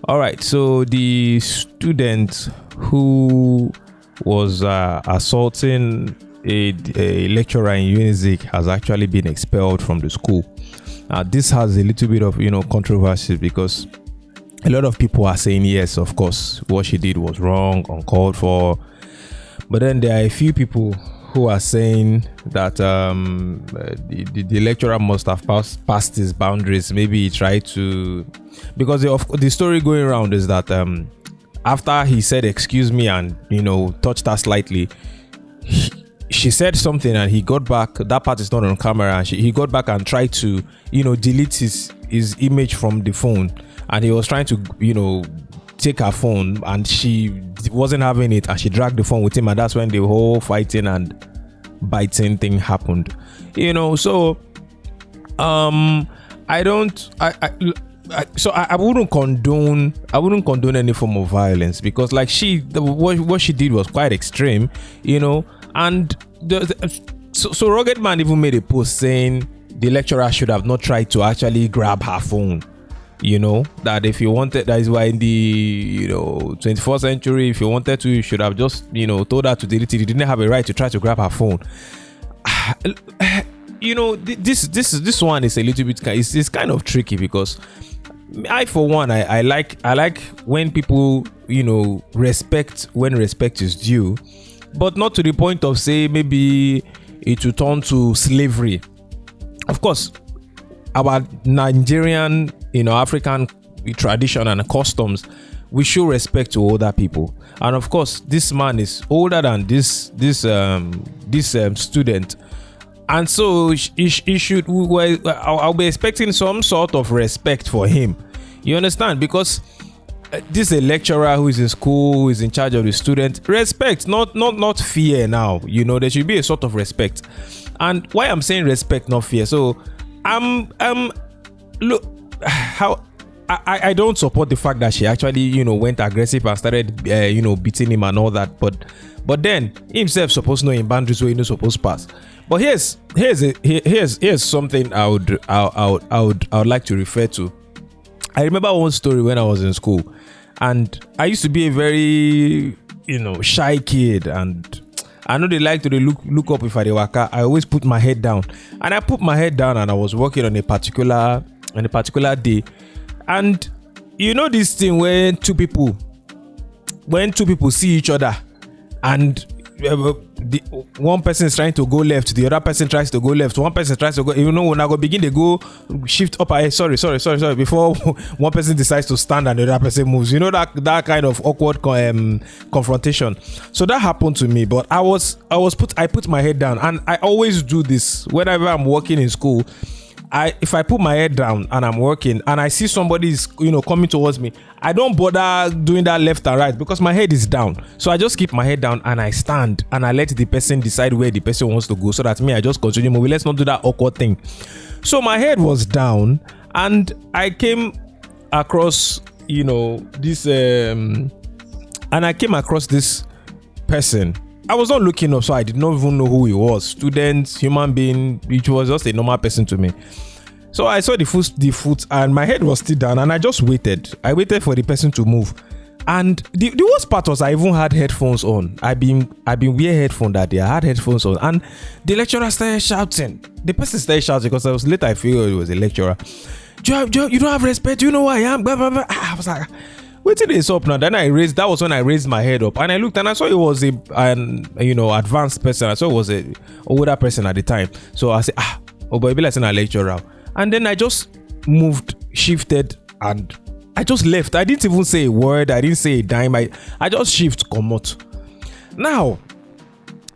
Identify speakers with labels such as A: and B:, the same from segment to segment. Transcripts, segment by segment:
A: All right. So the student who was assaulting a lecturer in Unizik has actually been expelled from the school. This has a little bit of controversy because a lot of people are saying yes, of course, what she did was wrong, uncalled for. But then there are a few people who are saying that the lecturer must have passed his boundaries. Maybe he tried to, because the story going around is that after he said excuse me and touched her slightly, she said something and he got back. That part is not on camera. And he got back and tried to delete his image from the phone, and he was trying to take her phone, and she wasn't having it, and she dragged the phone with him, and that's when the whole fighting and biting thing happened. So I wouldn't condone any form of violence, because like what she did was quite extreme, and so Rugged Man even made a post saying the lecturer should have not tried to actually grab her phone. That if you wanted, that is why in the 21st century, if you wanted to, you should have just told her to delete it. You didn't have a right to try to grab her phone. This one is a little bit, it's kind of tricky, because I for one, I like when people respect when respect is due, but not to the point of say maybe it will turn to slavery. Of course, our Nigerian, African tradition and customs, we show respect to older people. And of course, this man is older than this student, and so he should. I'll be expecting some sort of respect for him. You understand? Because this is a lecturer who is in school, who is in charge of the student. Respect, not fear. Now, there should be a sort of respect. And why I'm saying respect, not fear. So look, how I don't support the fact that she actually went aggressive and started beating him and all that, but then himself supposed to know in boundaries where he not supposed to pass. But here's something I would like to refer to. I remember one story when I was in school, and I used to be a very shy kid, and I know they like to look up if I dey waka. I always put my head down, and I put my head down, and I was working on a particular day, and this thing when two people see each other, and one person is trying to go left, the other person tries to go left, one person tries to go, when I go begin they go shift up, sorry before one person decides to stand and the other person moves, that kind of awkward confrontation. So that happened to me, but I put my head down, and I always do this whenever I'm working in school. If I put my head down and I'm working and I see somebody is coming towards me, I don't bother doing that left and right because my head is down. So I just keep my head down and I stand and I let the person decide where the person wants to go, so that I just continue moving. Let's not do that awkward thing. So my head was down and I came across this and I came across this person. I was not looking up, so I did not even know who he was. Student, human being, which was just a normal person to me. So I saw the foot, and my head was still down, and I just waited. I waited for the person to move. And the worst part was I even had headphones on. I've been wearing headphones that day. I had headphones on, and the lecturer started shouting. The person started shouting because I was later. I figured it was a lecturer. You don't have respect. You know who I am. Blah, blah, blah. I was like, waiting this up now. Then that was when I raised my head up and I looked and I saw it was an advanced person. I saw it was a older person at the time. So I said, but it be like a lecturer. And then I just shifted, and I just left. I didn't even say a word. I didn't say a dime. I just shift, come out. Now,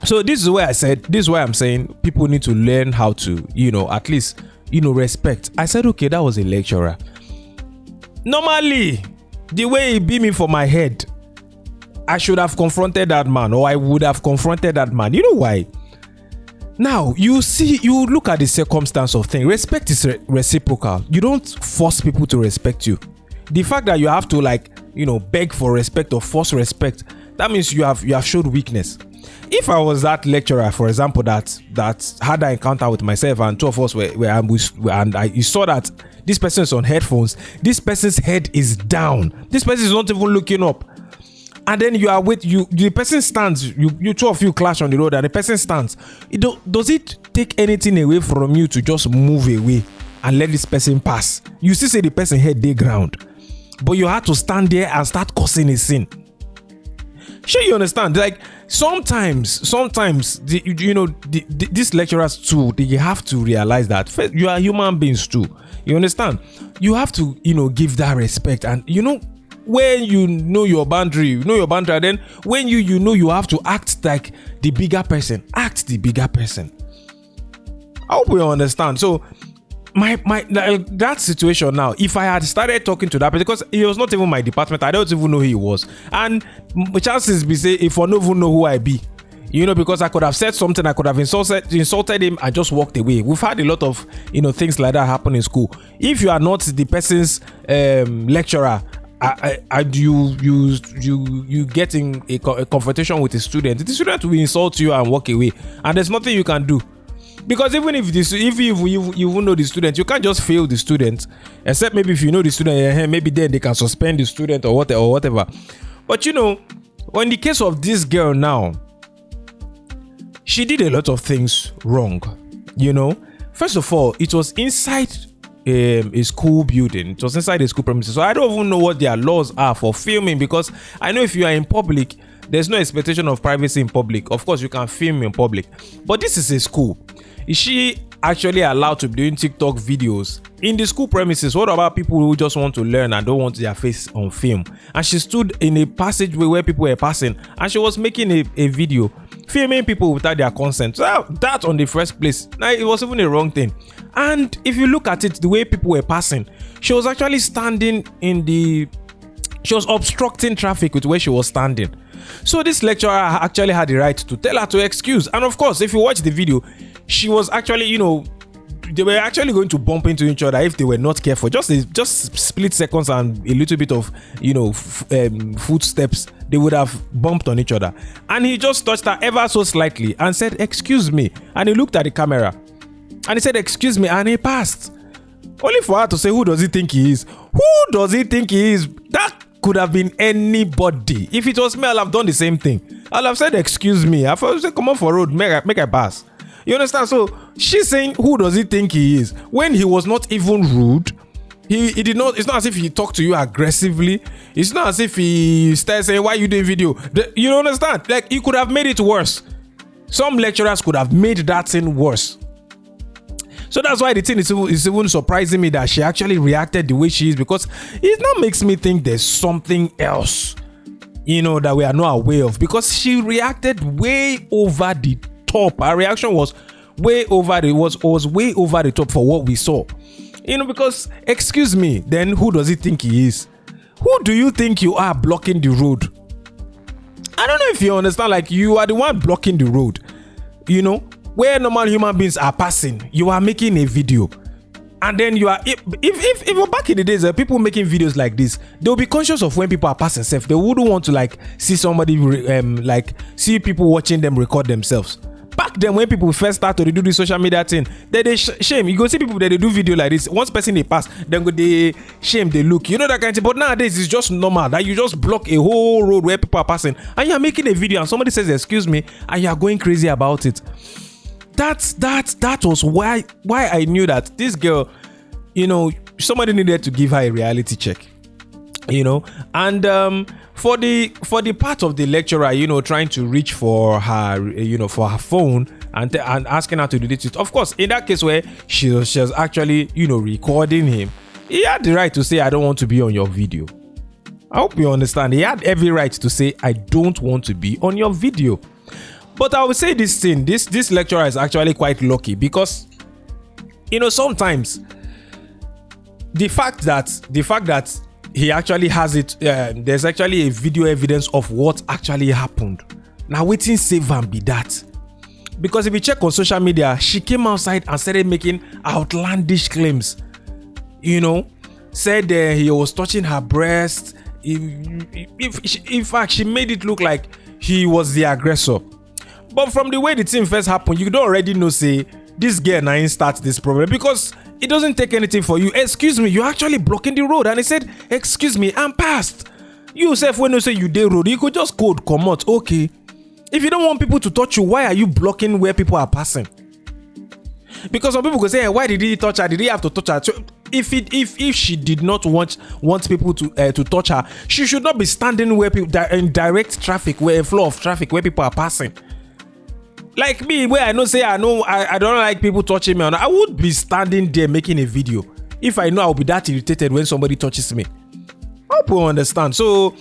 A: so this is where I'm saying people need to learn how to, at least, respect. I said, okay, that was a lecturer. Normally, the way he beat me for my head, I should have confronted that man, or I would have confronted that man. You know why? Now, you look at the circumstance of things. Respect is reciprocal. You don't force people to respect you. The fact that you have to beg for respect or force respect, that means you have showed weakness. If I was that lecturer, for example, that had an encounter with myself and two of us you saw that this person is on headphones, this person's head is down, this person is not even looking up, and then you are the person stands, you two of you clash on the road and the person stands, does it take anything away from you to just move away and let this person pass? You still say the person head day ground, but you had to stand there and start causing a scene. Sure, you understand? Like sometimes these lecturers too, they have to realize that first, you are human beings too. You understand? You have to give that respect, and when you know your boundary, and then when you have to act like the bigger person, act the bigger person. I hope you understand. So that situation now, if I had started talking to that person, because he was not even my department, I don't even know who he was, and chances be say if I don't even know who I be, because I could have said something, I could have insulted him and just walked away. We've had a lot of things like that happen in school. If you are not the person's lecturer, you get in a confrontation with a student, the student will insult you and walk away, and there's nothing you can do. Because even if you know the student, you can't just fail the student, except maybe if you know the student, maybe then they can suspend the student or whatever. But in the case of this girl now, she did a lot of things wrong. First of all, it was inside a school building. It was inside a school premises. So I don't even know what their laws are for filming, because I know if you are in public, there's no expectation of privacy in public. Of course, you can film in public, but this is a school. Is she actually allowed to be doing TikTok videos in the school premises? What about people who just want to learn and don't want their face on film? And she stood in a passageway where people were passing, and she was making a video filming people without their consent. So that on the first place, now it was even a wrong thing. And if you look at it, the way people were passing, she was actually standing she was obstructing traffic with where she was standing. So this lecturer actually had the right to tell her to excuse. And of course, if you watch the video, she was actually, they were actually going to bump into each other if they were not careful. Just split seconds and a little bit of, footsteps, they would have bumped on each other. And he just touched her ever so slightly and said, "Excuse me." And he looked at the camera and he said, "Excuse me," and he passed. Only for her to say, "Who does he think he is?" Who does he think he is? That could have been anybody. If it was me, I'll have done the same thing. I'll have said, "Excuse me." I'll say, "Come on for road, make I pass." You understand? So she's saying, "Who does he think he is?" When he was not even rude. He did not. It's not as if he talked to you aggressively. It's not as if he started saying, "Why are you doing video?" You understand? Like, he could have made it worse. Some lecturers could have made that thing worse. So that's why the thing is even surprising me that she actually reacted the way she is, because it now makes me think there's something else, that we are not aware of, because she reacted way over the top. Her reaction was way over the top for what we saw. Because, excuse me, then who does he think he is? Who do you think you are blocking the road? I don't know if you understand, like, you are the one blocking the road, where normal human beings are passing. You are making a video, and then you are, if back in the days, people making videos like this, they'll be conscious of when people are passing self. They wouldn't want to see somebody see people watching them record themselves. Back then, when people first started to do the social media thing, they shame. You go see people that they do video like this. Once person they pass, then go they shame, they look. That kind of thing. But nowadays, it's just normal that you just block a whole road where people are passing, and you're making a video, and somebody says, "Excuse me," and you're going crazy about it. That was why I knew that this girl, somebody needed to give her a reality check. And for the part of the lecturer, trying to reach for her, for her phone and asking her to delete it. Of course, in that case where she was actually, recording him, he had the right to say, "I don't want to be on your video." I hope you understand. He had every right to say, "I don't want to be on your video." But I would say this thing, this lecturer is actually quite lucky, because, sometimes the fact that he actually has it, there's actually a video evidence of what actually happened. Now, waiting save and be that. Because if you check on social media, she came outside and started making outlandish claims. Said he was touching her breast. In fact, she made it look like he was the aggressor. But from the way the thing first happened, you don't already know, say, this girl now starts this problem, because it doesn't take anything for you. Excuse me, you're actually blocking the road. And he said, excuse me, I'm past. You yourself, when you say you dey road, you could just code, come out. Okay. If you don't want people to touch you, why are you blocking where people are passing? Because some people could say, hey, why did he touch her? Did he have to touch her? So if she did not want people to touch her, she should not be standing where people in direct traffic, where a flow of traffic where people are passing. Like me, where I don't like people touching me, I would be standing there making a video if I know I'll be that irritated when somebody touches me. I hope you understand. So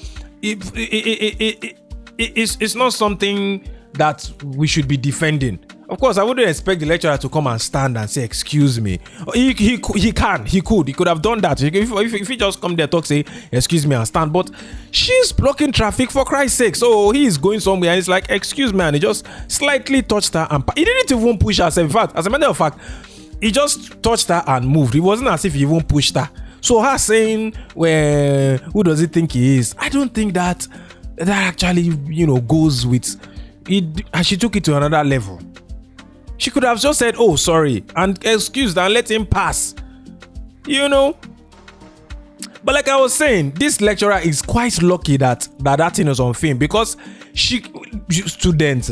A: it's not something that we should be defending. Of course, I wouldn't expect the lecturer to come and stand and say, excuse me. He could have done that. If he just come there, talk, say, excuse me, and stand. But she's blocking traffic, for Christ's sake. So he is going somewhere and he's like, excuse me. And he just slightly touched her. And he didn't even push her. In fact, as a matter of fact, he just touched her and moved. It wasn't as if he even pushed her. So her saying, well, who does he think he is? I don't think that actually, goes with it. And she took it to another level. She could have just said, oh, sorry, and excused and let him pass. But like I was saying, this lecturer is quite lucky that thing is on film, because students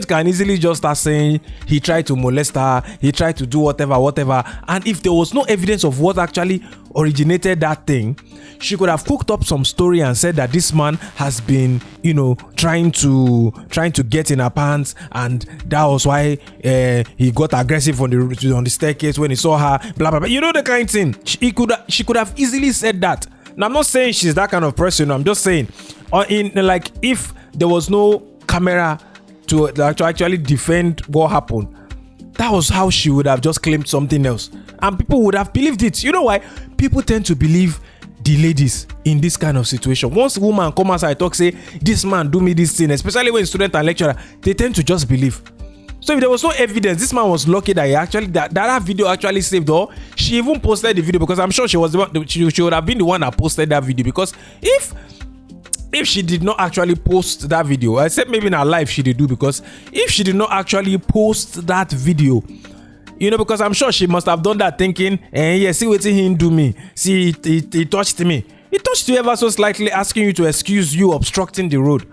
A: can easily just start saying he tried to molest her, he tried to do whatever. And if there was no evidence of what actually originated that thing, she could have cooked up some story and said that this man has been, trying to get in her pants, and that was why he got aggressive on the staircase when he saw her, blah blah blah. The kind of thing. She could have easily said that. Now, I'm not saying she's that kind of person. I'm just saying, if there was no camera to actually defend what happened, that was how she would have just claimed something else, and people would have believed it. You know why? People tend to believe the ladies in this kind of situation. Once a woman come outside talk, say, this man do me this thing, especially when student and lecturer, they tend to just believe. So if there was no evidence, this man was lucky that he actually that video actually saved her. She even posted the video, because I'm sure she was the one. She would have been the one that posted that video, because if she did not actually post that video, except maybe in her life she did do, because if she did not actually post that video, because I'm sure she must have done that thinking, see what he do me. See, he touched me. He touched you ever so slightly, asking you to excuse you obstructing the road.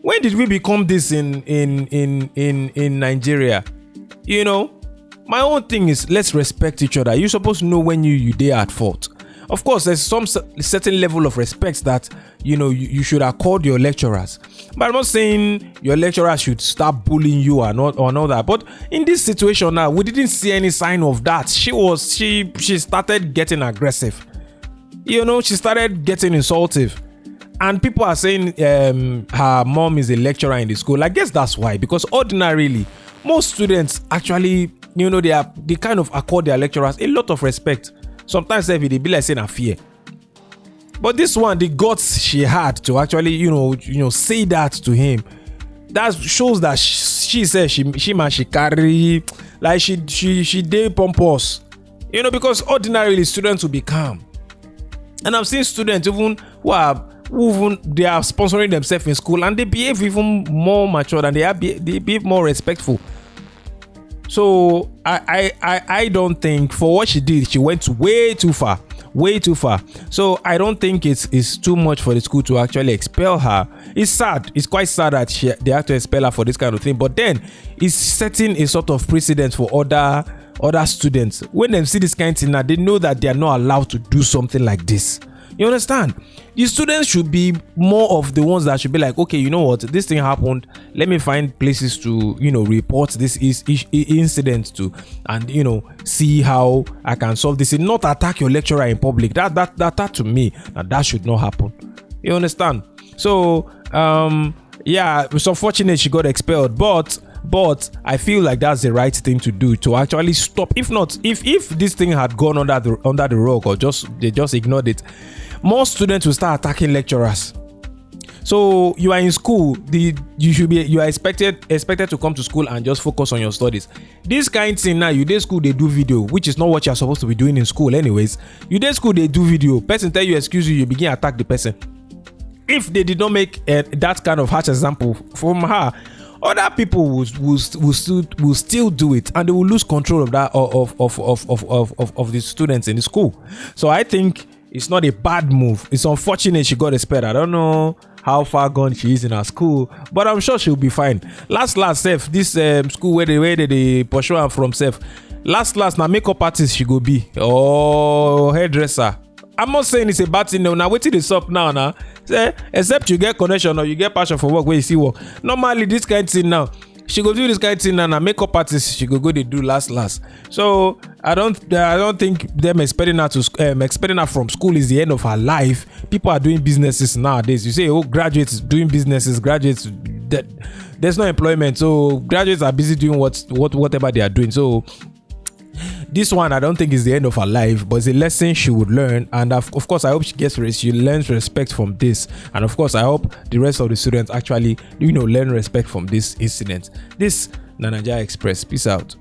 A: When did we become this in Nigeria? My own thing is, let's respect each other. You're supposed to know when you are at fault. Of course, there's some certain level of respect that you should accord your lecturers. But I'm not saying your lecturer should start bullying you or all that. But in this situation now, we didn't see any sign of that. She started getting aggressive. She started getting insultive. And people are saying her mom is a lecturer in the school. I guess that's why. Because ordinarily, most students actually, they kind of accord their lecturers a lot of respect. Sometimes they be like saying a fear. But this one, the guts she had to actually, say that to him, that shows that she said she carry, like she did pompous. Because ordinarily students will be calm. And I've seen students even they are sponsoring themselves in school, and they behave even more mature, and they behave more respectful. So I don't think, for what she did, she went way too far. So I don't think it's too much for the school to actually expel her. It's sad. It's quite sad that they have to expel her for this kind of thing. But then it's setting a sort of precedent for other students. When they see this kind of thing now, they know that they are not allowed to do something like this. You understand? The students should be more of the ones that should be like, okay, you know what, this thing happened, let me find places to report this incident to, and see how I can solve this, and not attack your lecturer in public. That to me, that should not happen. You understand? So yeah, it's unfortunate she got expelled, but I feel like that's the right thing to do, to actually stop. If not, if this thing had gone under the rug, or they just ignored it, more students will start attacking lecturers. So you are in school, you are expected to come to school and just focus on your studies. This kind of thing now, you dey school, they do video, which is not what you are supposed to be doing in school anyways. You dey school, they do video. Person tell you excuse you begin attack the person. If they did not make that kind of harsh example from her, other people will still do it, and they will lose control of that of the students in the school. So I think it's not a bad move. It's unfortunate she got expelled. I don't know how far gone she is in her school, but I'm sure she'll be fine. Last safe, this school where they pursue her from safe. Last now makeup artist she go be, or hairdresser. I'm not saying it's a bad thing. Now wait till it's up now. Say, except you get connection or you get passion for work where you see work. Normally this kind of thing now, she go do this kind of thing now. Makeup artist she go they do last. So I don't think them expecting her from school is the end of her life. People are doing businesses nowadays. You say, oh, graduates doing businesses, graduates that there's no employment, so graduates are busy doing whatever they are doing. So this one I don't think is the end of her life, but it's a lesson she would learn, and of course I hope she learns respect from this, and of course I hope the rest of the students actually learn respect from this incident. This Nigeria Express. Peace out.